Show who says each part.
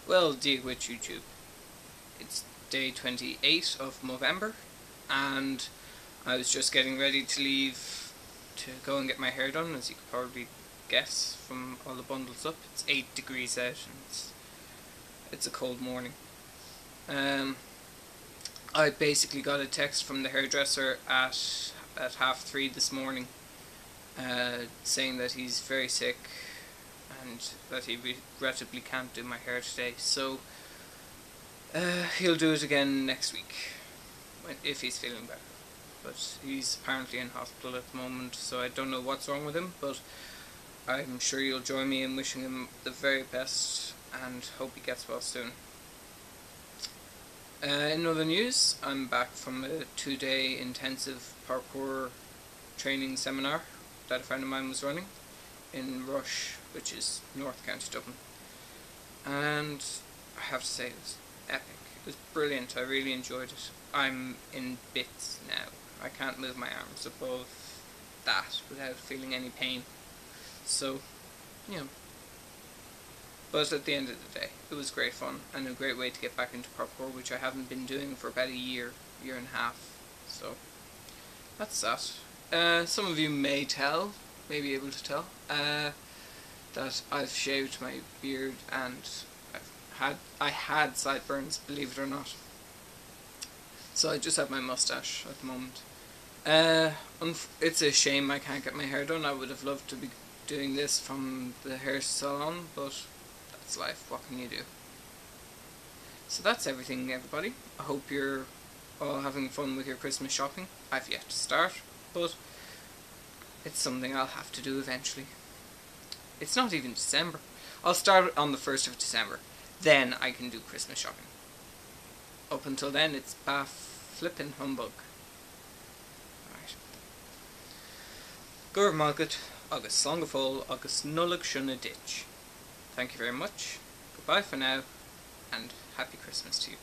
Speaker 1: Well, deal with YouTube. It's day 28 of Movember, and I was just getting ready to leave to go and get my hair done, as you could probably guess from all the bundles up. It's 8 degrees out, and it's a cold morning. I basically got a text from the hairdresser at 3:30 this morning, saying that he's very sick and that he regrettably can't do my hair today. So he'll do it again next week, if he's feeling better. But he's apparently in hospital at the moment, so I don't know what's wrong with him, but I'm sure you'll join me in wishing him the very best and hope he gets well soon. In other news, I'm back from a 2-day intensive parkour training seminar that a friend of mine was running in Rush, which is North County Dublin. And I have to say, it was epic. It was brilliant. I really enjoyed it. I'm in bits now. I can't move my arms above that without feeling any pain. So, you know. But at the end of the day, it was great fun and a great way to get back into parkour, which I haven't been doing for about a year and a half. So, that's that. Some of you may be able to tell, that I've shaved my beard and I had sideburns, believe it or not. So I just have my mustache at the moment. It's a shame I can't get my hair done. I would have loved to be doing this from the hair salon, but that's life. What can you do? So that's everything, everybody. I hope you're all having fun with your Christmas shopping. I've yet to start, but it's something I'll have to do eventually. It's not even December. I'll start on the 1st of December. Then I can do Christmas shopping. Up until then, it's flippin' humbug. Right. Gur Malgut, agus Slán go fóill, agus nullag shuna ditch. Thank you very much. Goodbye for now, and happy Christmas to you.